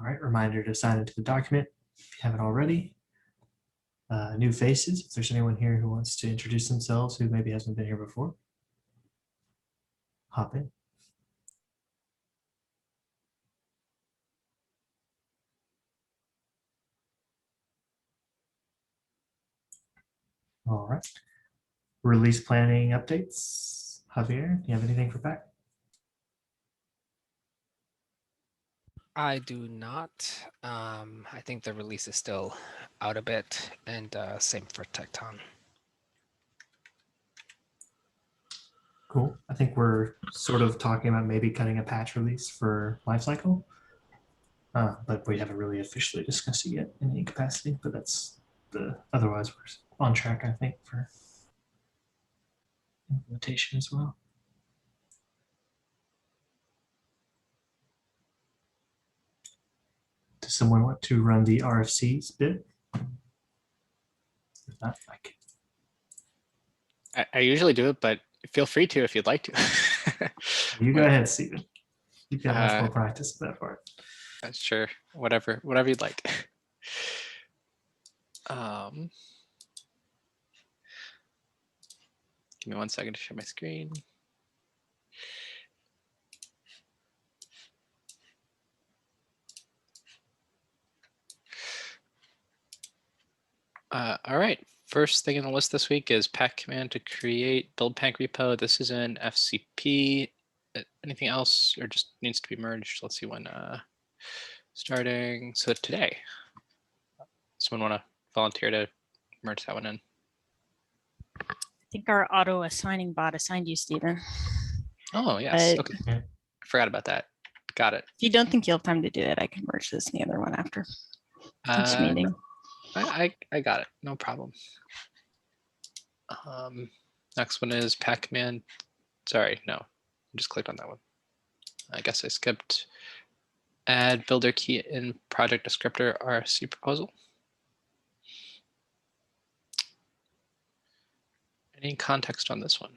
All right, reminder to sign into the document if you haven't already. New faces, if there's anyone here who wants to introduce themselves who maybe hasn't been here before, hop in. All right. Release planning updates. Javier, do you have anything for Pack? I do not. I think the release is still out a bit, and same for Tecton. Cool. I think we're sort of talking about maybe cutting a patch release for Lifecycle, but we haven't really officially discussed it yet in any capacity. But that's otherwise we're on track, I think, for implementation as well. Does someone want to run the RFCs bit? If not, I can. I usually do it, but feel free to if you'd like to. You go ahead, Steven. You've got much more practice with that part. Sure, whatever you'd like. Give me 1 second to share my screen. All right, first thing in the list this week is pack command to create Buildpack repo. This is in FCP. Anything else or just needs to be merged? Let's see when starting. So today, someone want to volunteer to merge that one in? I think our auto assigning bot assigned you, Stephen. Oh, yes. But okay. I forgot about that. Got it. if you don't think you'll have time to do it, I can merge this and the other one after each meeting. I got it. No problem. Next one is pack command. Sorry, no. I just clicked on that one. I guess I skipped. Add builder key in project descriptor RFC proposal. Any context on this one?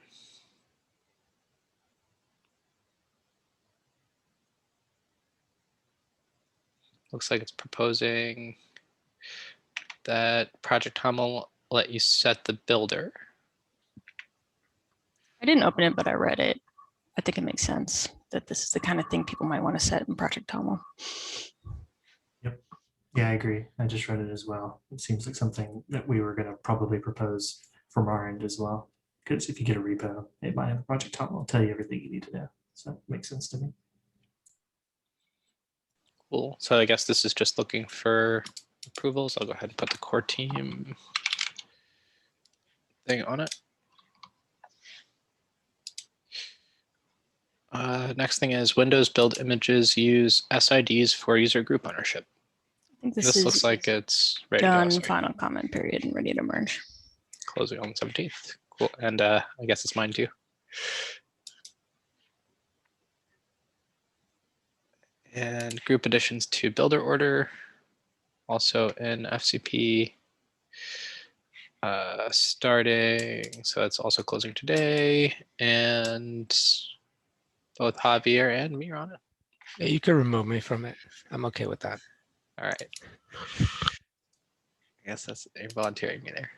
Looks like it's proposing that Project Tom will let you set the builder. I didn't open it, but I read it. I think it makes sense that this is the kind of thing people might want to set in Project Tomo. Yep. Yeah, I agree. I just read it as well. It seems like something that we were going to probably propose from our end as well. Because if you get a repo, it might have a Project Tom will tell you everything you need to know. So it makes sense to me. Cool. So I guess this is just looking for approvals. I'll go ahead and put the core team thing on it. Next thing is Windows build images use SIDs for user group ownership. I think This looks like it's ready done. to go. Final comment period and ready to merge. Closing on the 17th. Cool. And I guess it's mine too. And group additions to builder order, also in FCP. Starting, so that's also closing today, and both Javier and me are on it. Yeah, you can remove me from it. I'm okay with that. All right. I guess that's you're volunteering me there.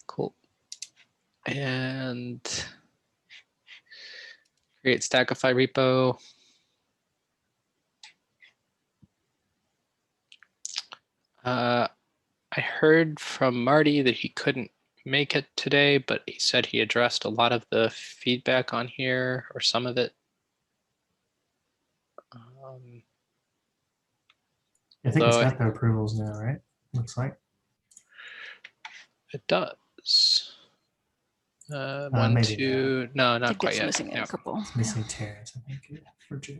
Cool. And create Stackify repo. I heard from Marty that he couldn't make it today, but he said he addressed a lot of the feedback on here, or some of it. I think it's got the approvals now, right? Looks like. It does. One, two, no, not quite yet. Missing a couple. It's missing Terrence, I think, for Joe.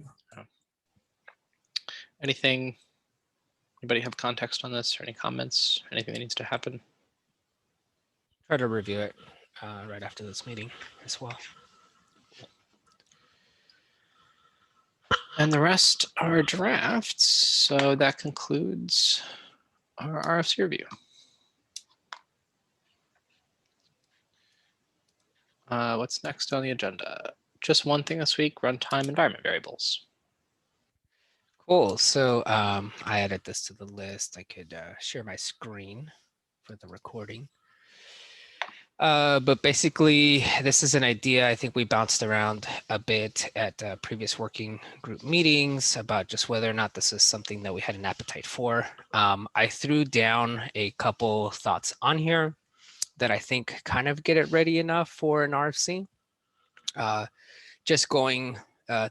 Anything? Anybody have context on this or any comments? Anything that needs to happen? Try to review it right after this meeting as well. And the rest are drafts. So that concludes our RFC review. What's next on the agenda? Just one thing this week, runtime environment variables. Cool. So I added this to the list. I could share my screen for the recording. But basically, this is an idea I think we bounced around a bit at previous working group meetings about just whether or not this is something that we had an appetite for. I threw down a couple thoughts on here that I think kind of get it ready enough for an RFC. Just going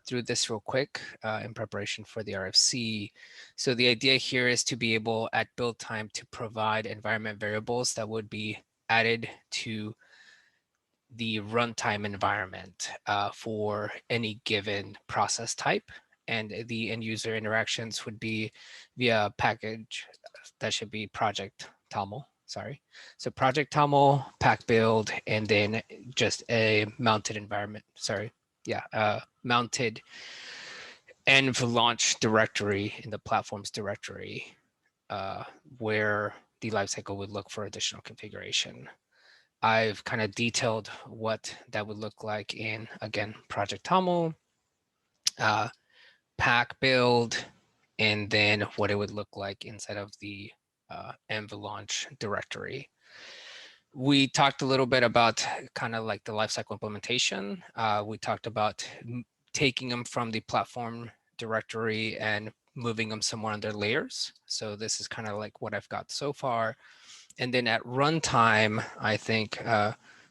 through this real quick in preparation for the RFC. So the idea here is to be able at build time to provide environment variables that would be added to the runtime environment for any given process type. And the end user interactions would be via package that should be project toml, sorry. So project toml, pack build, and then just a mounted environment, sorry. Yeah, mounted env launch directory in the platforms directory where the lifecycle would look for additional configuration. I've kind of detailed what that would look like in, again, Project Toml, pack build, and then what it would look like inside of the env launch directory. We talked a little bit about kind of like the lifecycle implementation. We talked about taking them from the platform directory and moving them somewhere on their layers. So this is kind of like what I've got so far. And then at runtime, I think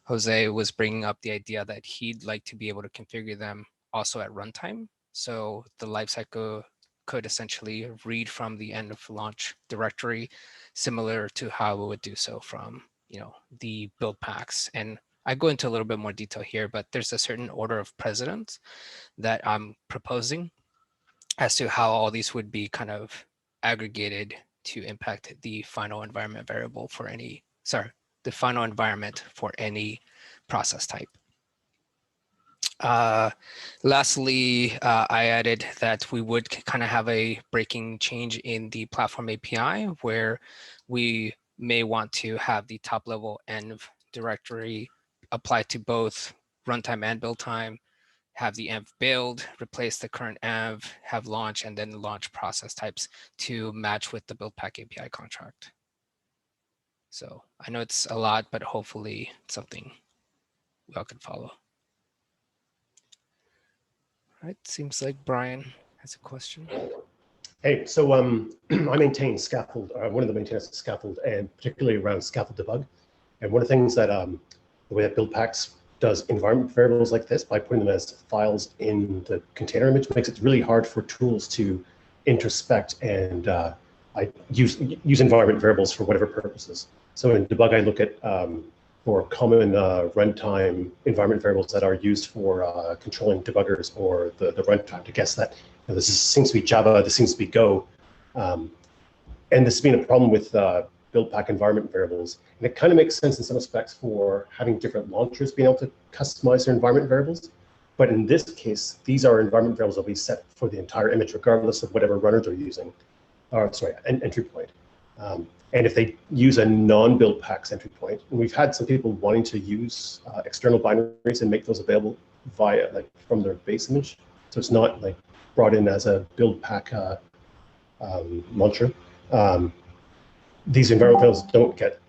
Jose was bringing up the idea that he'd like to be able to configure them also at runtime. So the lifecycle could essentially read from the end of launch directory, similar to how we would do so from, the Buildpacks. And I go into a little bit more detail here, but there's a certain order of precedence that I'm proposing as to how all these would be kind of aggregated to impact the final environment variable for any, the final environment for any process type. Lastly, I added that we would kind of have a breaking change in the platform API where we may want to have the top level env directory apply to both runtime and build time, have the env build, replace the current env, have launch, and then launch process types to match with the Buildpack API contract. So I know it's a lot, but hopefully it's something we all can follow. All right, seems like Brian has a question. Hey, so I maintain Scaffold, one of the maintainers of Scaffold, and particularly around Scaffold debug. And one of the things that the way that Buildpacks does environment variables like this by putting them as files in the container image makes it really hard for tools to introspect and I use environment variables for whatever purposes. So in debug, I look at for common runtime environment variables that are used for controlling debuggers or the runtime to guess that this seems to be Java, this seems to be Go. And this has been a problem with Buildpack environment variables. And it kind of makes sense in some respects for having different launchers being able to customize their environment variables. But in this case, these are environment variables that will be set for the entire image, regardless of whatever runner they're using, or sorry, an entry point. And if they use a non-Buildpacks entry point, and we've had some people wanting to use external binaries and make those available via, like, from their base image. So it's not like brought in as a Buildpack launcher. These environment variables don't get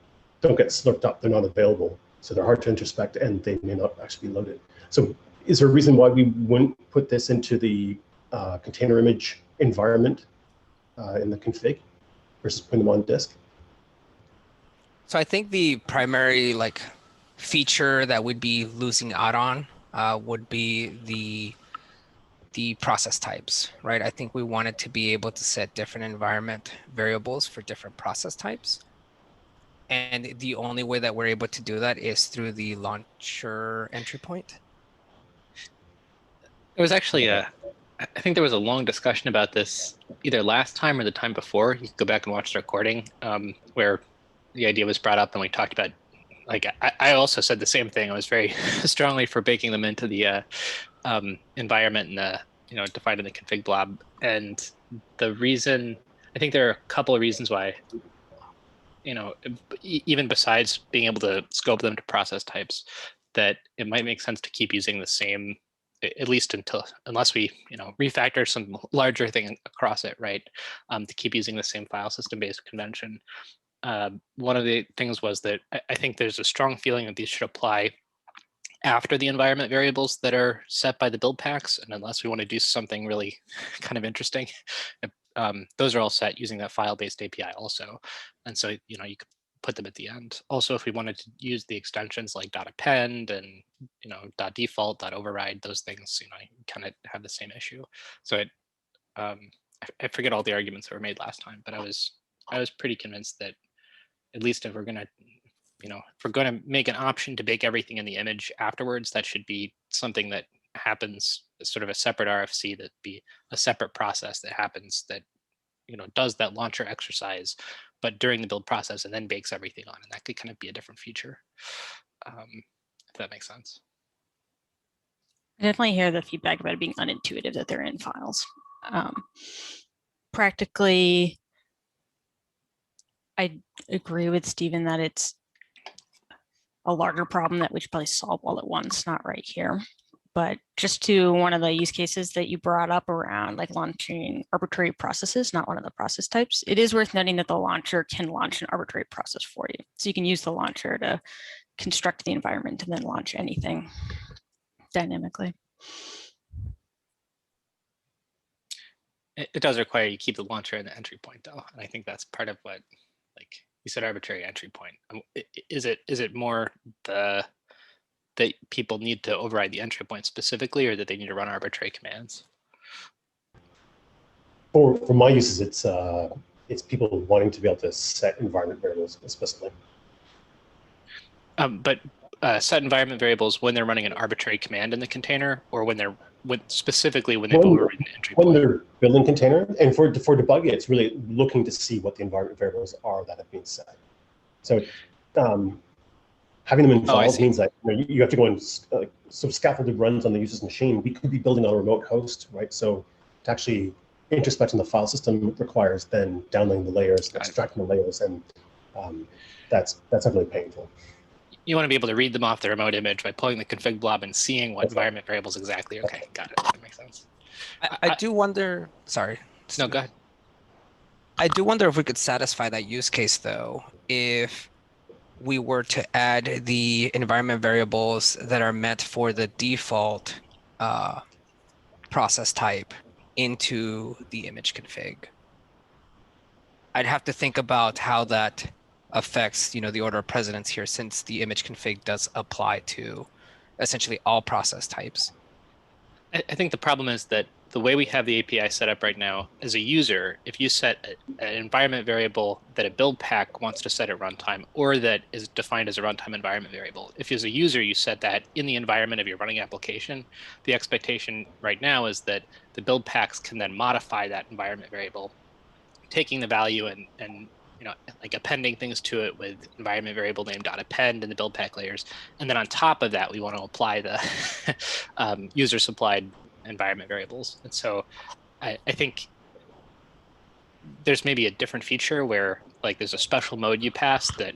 slurped up. They're not available, so they're hard to introspect, and they may not actually be loaded. So, is there a reason why we wouldn't put this into the container image environment in the config versus putting them on disk? So I think the primary feature that we'd be losing out on would be the process types, right? I think we wanted to be able to set different environment variables for different process types. And the only way that we're able to do that is through the launcher entry point. It was actually I think there was a long discussion about this either last time or the time before. You can go back and watch the recording where the idea was brought up and we talked about, like, I also said the same thing. I was very strongly for baking them into the environment and defined in the config blob. And the reason, I think there are a couple of reasons why, even besides being able to scope them to process types, that it might make sense to keep using the same at least unless we refactor some larger thing across it, right? To keep using the same file system based convention. One of the things was that I think there's a strong feeling that these should apply after the environment variables that are set by the build packs, and unless we want to do something really kind of interesting, those are all set using that file-based API also, and so you could put them at the end. Also, if we wanted to use the extensions like .append and .default, .override, those things, you kind of have the same issue. So I forget all the arguments that were made last time, but I was pretty convinced that at least if we're going to if we're going to make an option to bake everything in the image afterwards, that should be something that happens as sort of a separate RFC, that be a separate process that happens that does that launcher exercise, but during the build process, and then bakes everything on. And that could kind of be a different feature, if that makes sense. I definitely hear the feedback about it being unintuitive that they're in files. Practically, I agree with Stephen that it's a larger problem that we should probably solve all at once, not right here. But just to one of the use cases that you brought up around like launching arbitrary processes, not one of the process types, it is worth noting that the launcher can launch an arbitrary process for you. So you can use the launcher to construct the environment and then launch anything dynamically. It does require you keep the launcher in the entry point though. And I think that's part of what, like you said, arbitrary entry point. Is it more that people need to override the entry point specifically, or that they need to run arbitrary commands? For my uses, it's people wanting to be able to set environment variables explicitly. But set environment variables when they're running an arbitrary command in the container, or specifically when they've overridden entry point? When they're building container, and for debugging, it's really looking to see what the environment variables are that have been set. So having them in files means that you have to go and so scaffolded runs on the user's machine. We could be building on a remote host, right? So to actually introspect in the file system requires then downloading the layers, extracting the layers, and that's definitely painful. You want to be able to read them off the remote image by pulling the config blob and seeing what environment variables exactly. Okay, got it. That makes sense. I do wonder. Sorry. No, go ahead. I do wonder if we could satisfy that use case though, if we were to add the environment variables that are meant for the default process type into the image config. I'd have to think about how that affects, the order of precedence here, since the image config does apply to essentially all process types. I think the problem is that the way we have the API set up right now, as a user, if you set an environment variable that a build pack wants to set at runtime, or that is defined as a runtime environment variable, if as a user you set that in the environment of your running application, the expectation right now is that the build packs can then modify that environment variable, taking the value and like appending things to it with environment variable name .append in the build pack layers. And then on top of that, we want to apply the user supplied environment variables. And so I think there's maybe a different feature where like there's a special mode you pass that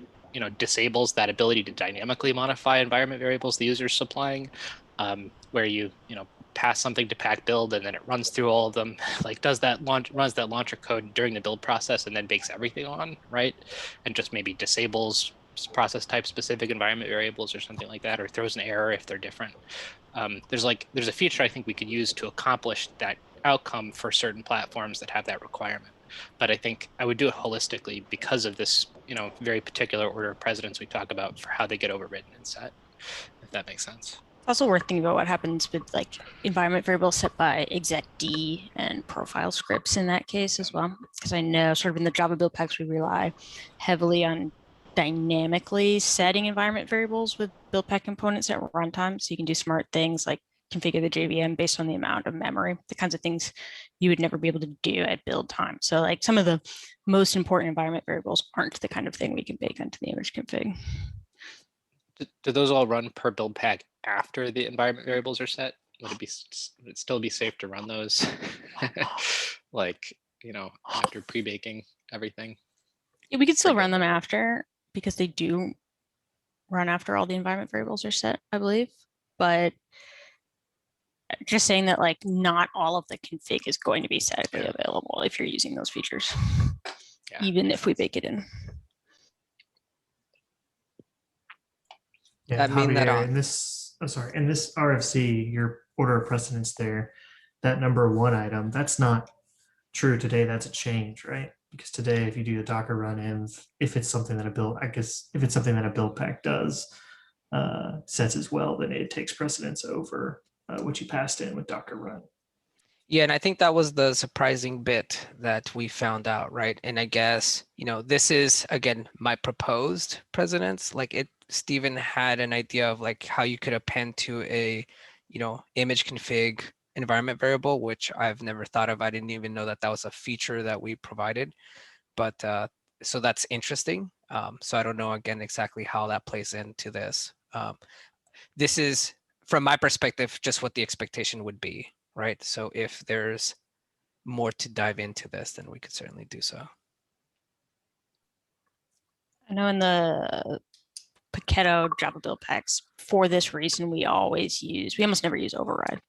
disables that ability to dynamically modify environment variables the user's supplying, where you pass something to pack build and then it runs through all of them, like runs that launcher code during the build process and then bakes everything on, right? And just maybe disables process type specific environment variables or something like that, or throws an error if they're different. There's a feature I think we could use to accomplish that outcome for certain platforms that have that requirement. But I think I would do it holistically because of this, very particular order of precedence we talk about for how they get overridden and set, if that makes sense. Also worth thinking about what happens with like environment variables set by execd and profile scripts in that case as well. Because I know sort of in the Java build packs, we rely heavily on dynamically setting environment variables with build pack components at runtime. So you can do smart things like configure the JVM based on the amount of memory, the kinds of things you would never be able to do at build time. So like some of the most important environment variables aren't the kind of thing we can bake into the image config. Do those all run per build pack after the environment variables are set? Would it still be safe to run those like, after pre-baking everything? Yeah, we could still run them after, because they do run after all the environment variables are set, I believe. But just saying that like not all of the config is going to be statically Yeah. available if you're using those features, Yeah, even if we bake it in. Yeah, I mean that Javier, on. in this, I'm sorry, in this RFC, your order of precedence there, that number one item, that's not true today. That's a change, right? Because today, if you do a Docker run env, if it's something that a build, I guess, if it's something that a build pack does, sets as well, then it takes precedence over what you passed in with Docker run. Yeah, and I think that was the surprising bit that we found out, right? And I guess, this is, again, my proposed precedence. Like Stephen had an idea of like how you could append to a, image config environment variable, which I've never thought of. I didn't even know that that was a feature that we provided. But so that's interesting. So I don't know, again, exactly how that plays into this. This is, from my perspective, just what the expectation would be, right? So if there's more to dive into this, then we could certainly do so. I know in the Paketo Java build packs, for this reason, we almost never use override.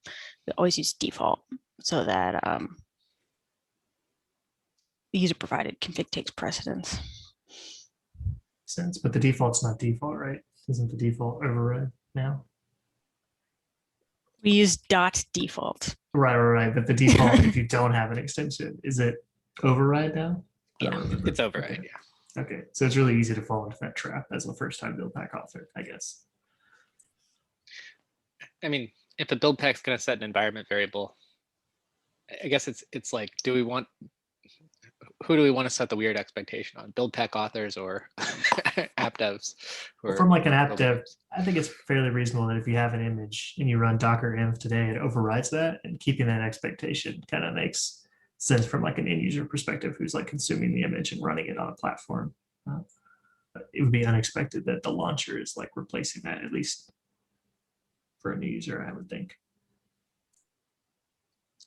We always use default so that the user provided config takes precedence. Sense, but the default's not default, right? Isn't the default override now? We use .default. Right. But the default, if you don't have an extension, is it override now? I don't Yeah. remember. it's override. Okay. Yeah. Okay, so it's really easy to fall into that trap as a first-time build pack author, I guess. I mean, if the build pack's going to set an environment variable, I guess it's like, who do we want to set the weird expectation on? Build pack authors or app devs? Well, from like an app building dev, apps? I think it's fairly reasonable that if you have an image and you run Docker env today, it overrides that, and keeping that expectation kind of makes sense from like an end user perspective who's like consuming the image and running it on a platform. It would be unexpected that the launcher is like replacing that, at least for a new user, I would think.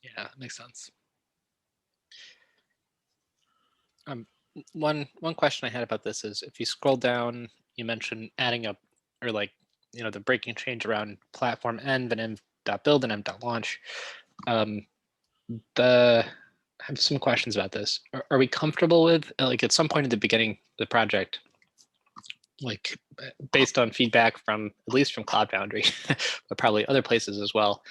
Yeah, that makes sense. One question I had about this is if you scroll down, you mentioned adding up or like, the breaking change around platform env and env.build and env.launch. I have some questions about this. Are we comfortable with, like, at some point at the beginning of the project, like based on feedback from at least from Cloud Foundry, but probably other places as well,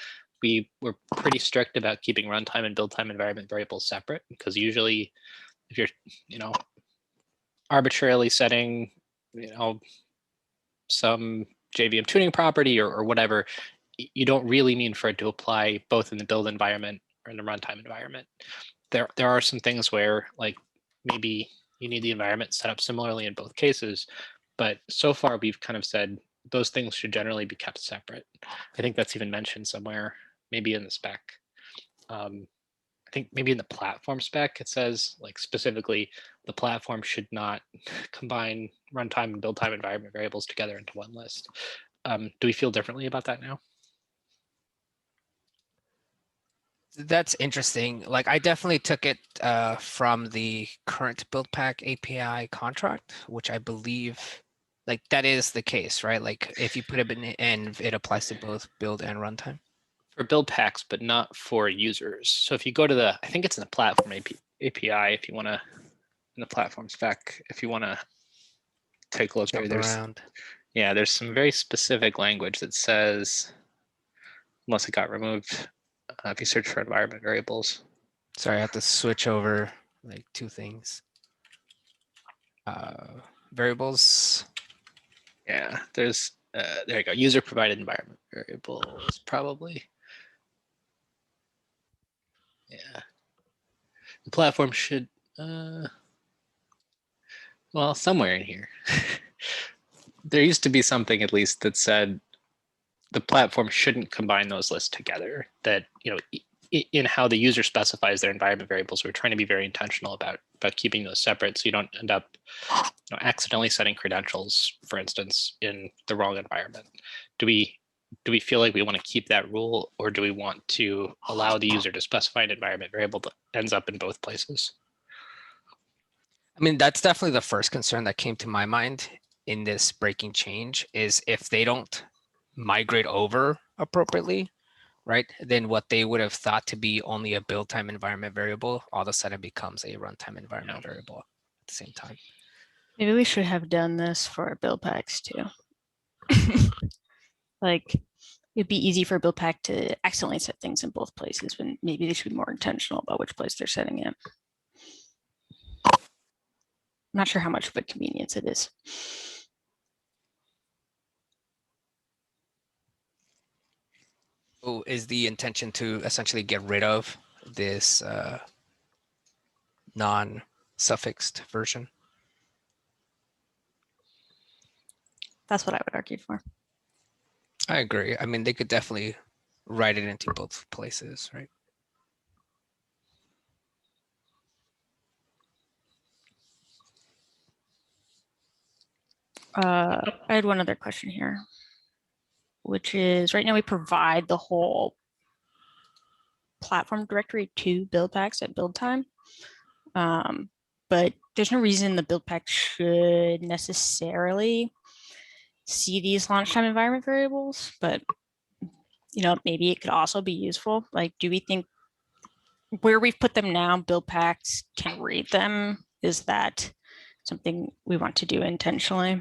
we were pretty strict about keeping runtime and build time environment variables separate, because usually if you're, arbitrarily setting, some JVM tuning property or whatever, you don't really mean for it to apply both in the build environment or in the runtime environment. There are some things where like maybe you need the environment set up similarly in both cases, but so far we've kind of said those things should generally be kept separate. I think that's even mentioned somewhere, maybe in the spec. I think maybe in the platform spec, it says like specifically the platform should not combine runtime and build time environment variables together into one list. Do we feel differently about that now? That's interesting. Like I definitely took it from the current Buildpack API contract, which I believe like that is the case, right? Like if you put it in env, it applies to both build and runtime. For build packs, but not for users. So if you go to I think it's in the platform API, if you want to, in the platform spec, if you want to take a look there, there's some very specific language that says, unless it got removed, if you search for environment variables. Sorry, I have to switch over like two things. Variables. Yeah, there's, there you go, user provided environment variables, probably. Yeah. The platform should, well, somewhere in here. There used to be something at least that said the platform shouldn't combine those lists together, that, in how the user specifies their environment variables, we're trying to be very intentional about keeping those separate so you don't end up accidentally setting credentials, for instance, in the wrong environment. Do we feel like we want to keep that rule, or do we want to allow the user to specify an environment variable that ends up in both places? I mean, that's definitely the first concern that came to my mind in this breaking change, is if they don't migrate over appropriately, right? Then what they would have thought to be only a build time environment variable all of a sudden becomes a runtime environment variable at the same time. Maybe we should have done this for Buildpacks too. Like, it'd be easy for Buildpack to accidentally set things in both places, when maybe they should be more intentional about which place they're setting it. I'm not sure how much of a convenience it is. So is the intention to essentially get rid of this non-suffixed version? That's what I would argue for. I agree. I mean, they could definitely write it into both places, right? I had one other question here, which is right now we provide the whole platform directory to Buildpacks at build time. But there's no reason the Buildpack should necessarily see these launch time environment variables, but maybe it could also be useful. Like, do we think where we've put them now, Buildpacks can read them? Is that something we want to do intentionally?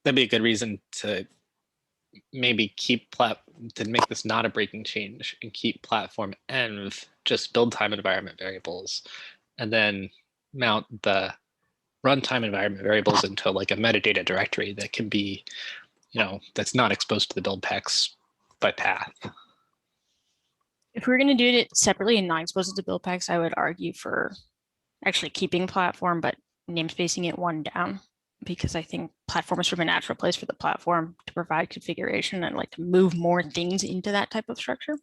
That'd be a good reason to maybe to make this not a breaking change and keep platform env just build time environment variables, and then mount the runtime environment variables into like a metadata directory that can be, that's not exposed to the build packs by path. If we're going to do it separately and not exposed to Buildpacks, I would argue for actually keeping platform, but namespacing it one down, because I think platform is sort of a natural place for the platform to provide configuration and like to move more things into that type of structure.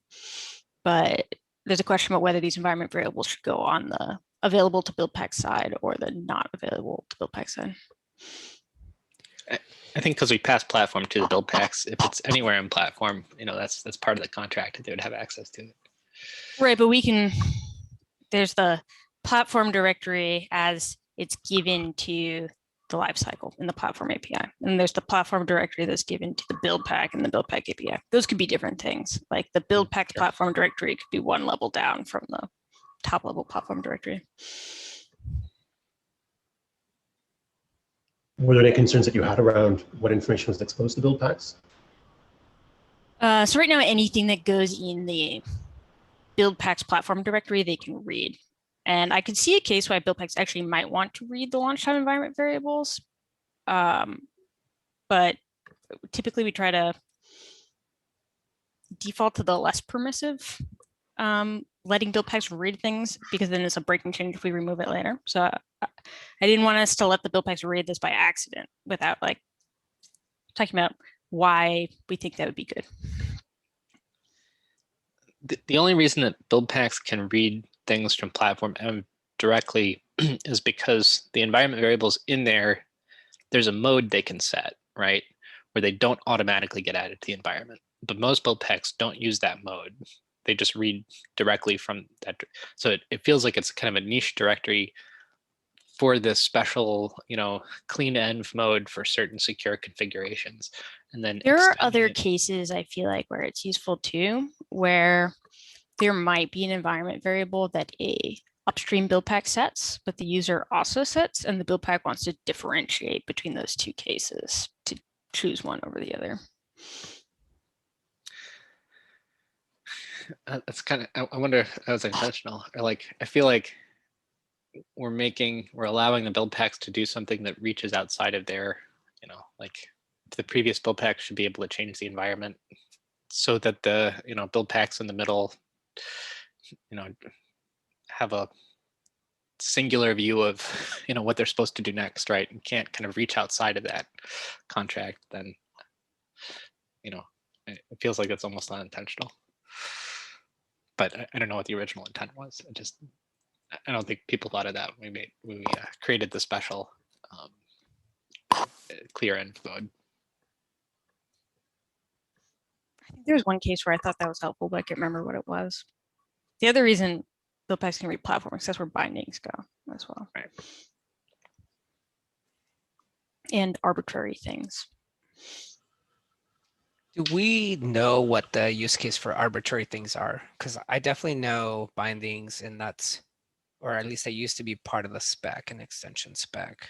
But there's a question about whether these environment variables should go on the available to Buildpack side or the not available to Buildpack side. I think because we pass platform to the build packs, if it's anywhere in platform, that's part of the contract that they would have access to it. Right, but there's the platform directory as it's given to the lifecycle in the platform API. And there's the platform directory that's given to the build pack and the build pack API. Those could be different things. Like the build pack platform directory could be one level down from the top level platform directory. Were there any concerns that you had around what information was exposed to build packs? So right now, anything that goes in the Buildpacks platform directory, they can read. And I could see a case why Buildpacks actually might want to read the launch time environment variables. But typically we try to default to the less permissive, letting Buildpacks read things, because then it's a breaking change if we remove it later. So I didn't want us to let the Buildpacks read this by accident without like talking about why we think that would be good. The only reason that build packs can read things from platform env directly is because the environment variables in there's a mode they can set, right, where they don't automatically get added to the environment. But most build packs don't use that mode. They just read directly from that. So it feels like it's kind of a niche directory for this special, clean env mode for certain secure configurations. And then there are other cases I feel like where it's useful too, where there might be an environment variable that a upstream build pack sets, but the user also sets, and the build pack wants to differentiate between those two cases to choose one over the other. That's kind of, I wonder if that was intentional, or like, I feel like we're allowing the build packs to do something that reaches outside of their, like the previous build pack should be able to change the environment so that the, build packs in the middle, have a singular view of, what they're supposed to do next, right? And can't kind of reach outside of that contract, then, it feels like it's almost unintentional. But I don't know what the original intent was. I don't think people thought of that when we created the special clear env mode. I think there's one case where I thought that was helpful, but I can't remember what it was. The other reason Buildpacks can read platform is that's where bindings go as well. Right. And arbitrary things. Do we know what the use case for arbitrary things are? Because I definitely know bindings, and that's, or at least they used to be part of the spec and extension spec.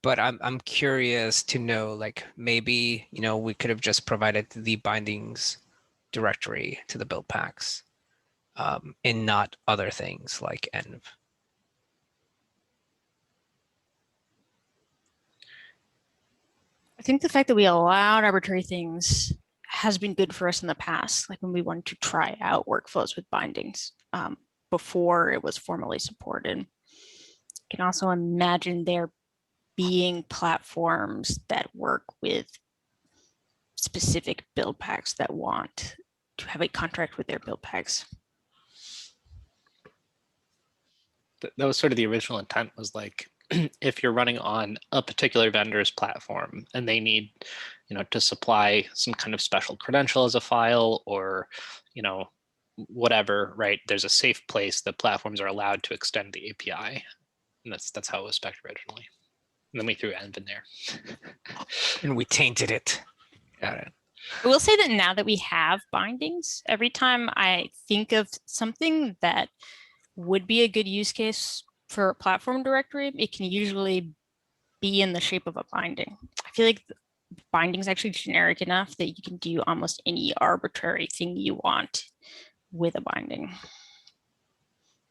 But I'm curious to know, like, maybe, we could have just provided the bindings directory to the build packs, and not other things like env. I think the fact that we allowed arbitrary things has been good for us in the past, like when we wanted to try out workflows with bindings before it was formally supported. I can also imagine there being platforms that work with specific build packs that want to have a contract with their build packs. That was sort of the original intent, was like, if you're running on a particular vendor's platform and they need, to supply some kind of special credential as a file, or, whatever, right? There's a safe place that platforms are allowed to extend the API. And that's how it was spec'd originally. And then we threw env in there. And we tainted it. Got it. I will say that now that we have bindings, every time I think of something that would be a good use case for a platform directory, it can usually be in the shape of a binding. I feel like binding is actually generic enough that you can do almost any arbitrary thing you want with a binding.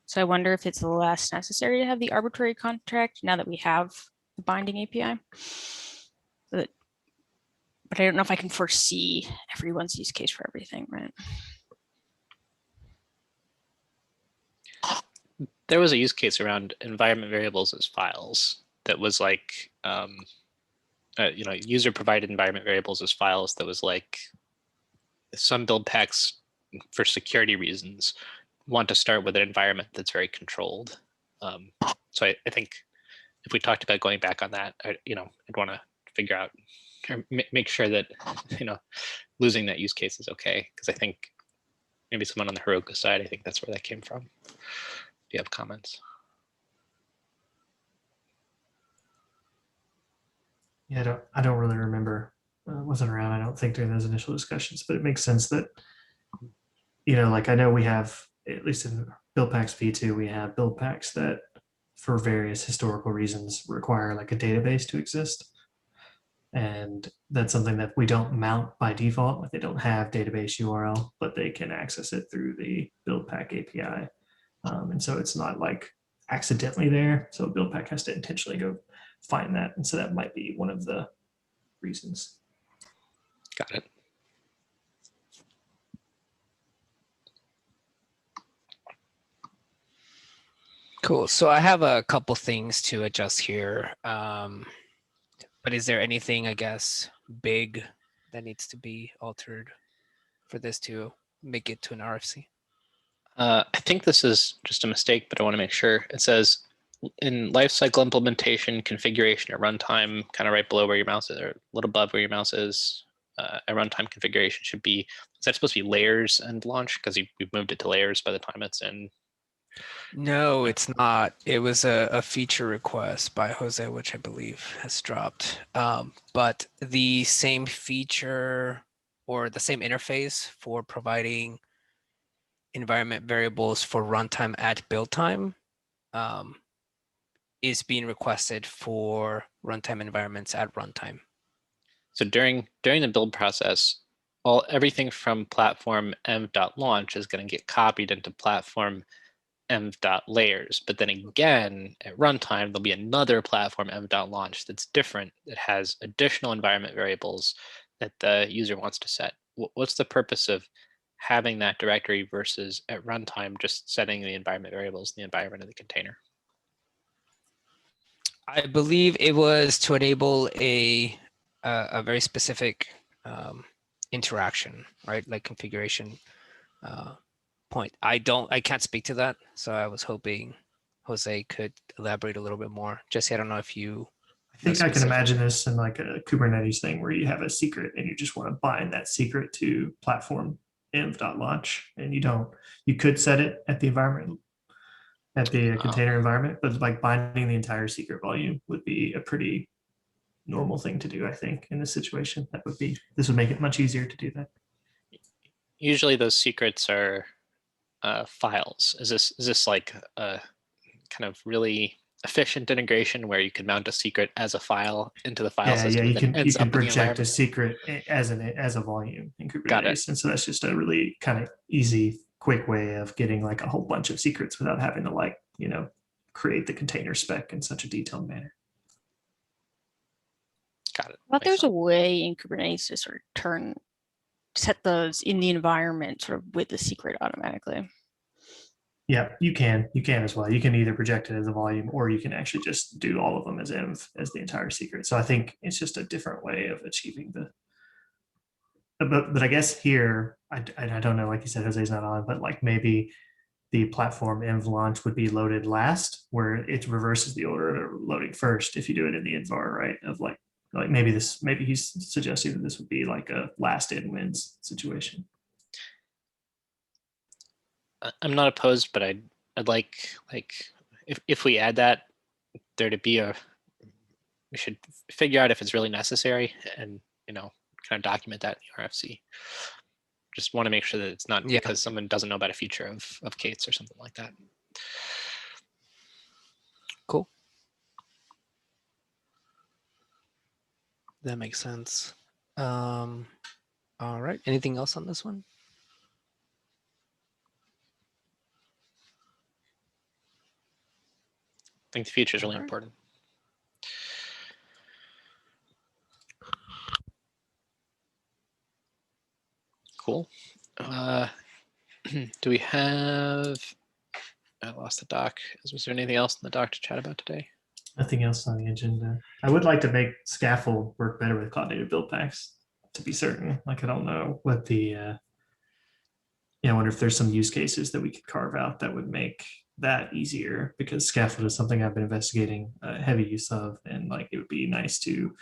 So I wonder if it's less necessary to have the arbitrary contract now that we have the binding API. But I don't know if I can foresee everyone's use case for everything, right? There was a use case around environment variables as files that was like, user provided environment variables as files that was like, some build packs for security reasons want to start with an environment that's very controlled. So I think if we talked about going back on that, I'd want to figure out or make sure that, losing that use case is okay. Because I think maybe someone on the Heroku side, I think that's where that came from. Do you have comments? Yeah, I don't really remember. Wasn't around, I don't think, during those initial discussions, but it makes sense that, like, I know we have, at least in Buildpacks V2, we have build packs that for various historical reasons require like a database to exist. And that's something that we don't mount by default. Like, they don't have database URL, but they can access it through the Buildpack API. And so it's not like accidentally there. So Buildpack has to intentionally go find that. And so that might be one of the reasons. Got it. Cool. So I have a couple things to adjust here. But is there anything, I guess, big that needs to be altered for this to make it to an RFC? I think this is just a mistake, but I want to make sure. It says in lifecycle implementation, configuration at runtime, kind of right below where your mouse is, or a little above where your mouse is. A runtime configuration should be, is that supposed to be layers and launch? Because we've moved it to layers by the time it's in. No, it's not. It was a feature request by Jose, which I believe has dropped. But the same feature or the same interface for providing environment variables for runtime at build time is being requested for runtime environments at runtime. So during the build process, everything from platform env.launch is going to get copied into platform env.layers. But then again, at runtime, there'll be another platform env.launch that's different, that has additional environment variables that the user wants to set. What's the purpose of having that directory versus at runtime just setting the environment variables in the environment of the container? I believe it was to enable a very specific interaction, right? Like configuration point. I can't speak to that. So I was hoping Jose could elaborate a little bit more. Jesse, I don't know if you. I think I can imagine this in like a Kubernetes thing where you have a secret and you just want to bind that secret to platform env.launch, and you could set it at the environment, at the container environment, but like binding the entire secret volume would be a pretty normal thing to do, I think, in this situation. This would make it much easier to do that. Usually those secrets are files. Is this like a kind of really efficient integration where you can mount a secret as a file into the file system you that can ends up in the project a environment? secret as a volume in Got it. Kubernetes, and so that's just a really kind of easy, quick way of getting like a whole bunch of secrets without having to like create the container spec in such a detailed manner. Got it. But Makes there's a sense. way in Kubernetes to sort of set those in the environment sort of with the secret automatically. Yeah, you can as well. You can either project it as a volume, or you can actually just do all of them as env as the entire secret. So I think it's just a different way of achieving the. But I guess here, I don't know, like you said, Jose's not on, but like maybe the platform env launch would be loaded last, where it reverses the order of loading first if you do it in the envar, right? Of like maybe he's suggesting that this would be like a last in wins situation. I'm not opposed, but I'd like if we add that, there to be we should figure out if it's really necessary and kind of document that in the RFC. Just want to make sure that it's not because someone doesn't know about a feature of Kate's or something like that. Cool. That makes sense. All right. Anything else on this one? I think the future is really important. Cool. Do we have? I lost the doc. Was there anything else in the doc to chat about today? Nothing else on the agenda. I would like to make Scaffold work better with cloud native build packs, to be certain. Like I don't know what the I wonder if there's some use cases that we could carve out that would make that easier, because Scaffold is something I've been investigating heavy use of, and like it would be nice to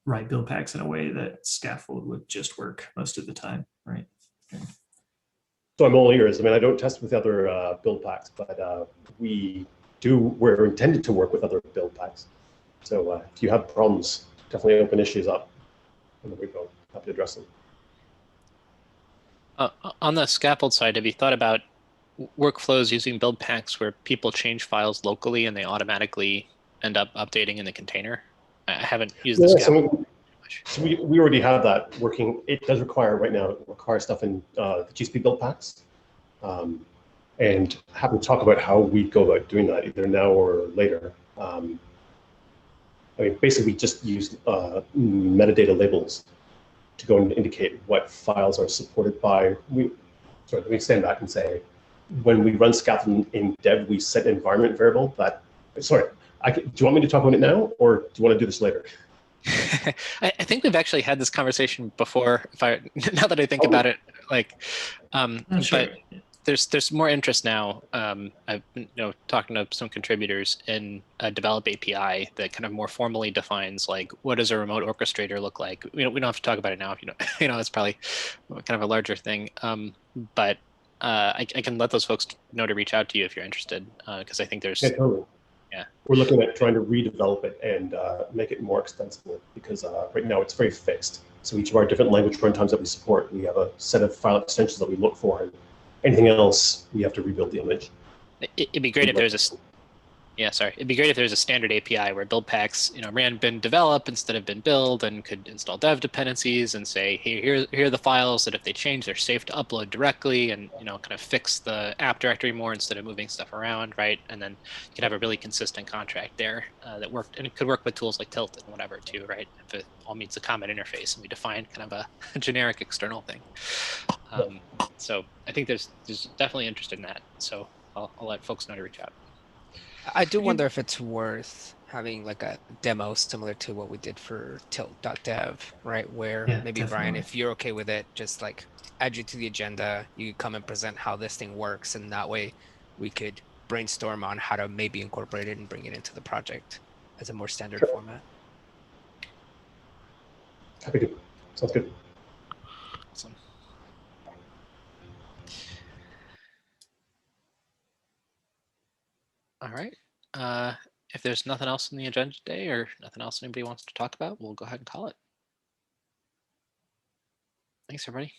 write build packs in a way that Scaffold would just work most of the time, right? Okay. So I'm all ears. I mean, I don't test with other build packs, but we're intended to work with other build packs. So if you have problems, definitely open issues up, and we go happy to address them. On the Scaffold side, have you thought about workflows using build packs where people change files locally and they automatically end up updating in the container? I haven't used the Scaffold. So we already have that working. It does require stuff in the GCP build packs. And happy to talk about how we go about doing that either now or later. I mean, basically we just use metadata labels to go and indicate what files are supported by. Let me stand back and say, when we run Scaffold in dev, we set an environment variable that, do you want me to talk about it now, or do you want to do this later? I think we've actually had this conversation before. Now that I think about it, Sure. But there's more interest now. I've been talking to some contributors in a develop API that kind of more formally defines like what does a remote orchestrator look like. We don't have to talk about it now. It's probably kind of a larger thing. But I can let those folks know to reach out to you if you're interested, because I think there's. Yeah, totally. Yeah. We're looking at trying to redevelop it and make it more extensible, because right now it's very fixed. So each of our different language runtimes that we support, we have a set of file extensions that we look for, and anything else, we have to rebuild the image. It'd be great if there's it'd be great if there's a standard API where Buildpacks, ran bin develop instead of bin build, and could install dev dependencies and say, hey, here are the files that if they change, they're safe to upload directly, and kind of fix the app directory more instead of moving stuff around, right? And then you could have a really consistent contract there that worked, and it could work with tools like Tilt and whatever too, right? If it all meets a common interface and we define kind of a generic external thing. So I think there's definitely interest in that. So I'll let folks know to reach out. I do wonder if it's worth having like a demo similar to what we did for tilt.dev, right? Where maybe definitely. Brian, if you're okay with it, just like add you to the agenda, you come and present how this thing works, and that way we could brainstorm on how to maybe incorporate it and bring it into the project as a more standard format. Happy to. Sounds good. Awesome. All right. If there's nothing else on the agenda today or nothing else anybody wants to talk about, we'll go ahead and call it. Thanks, everybody.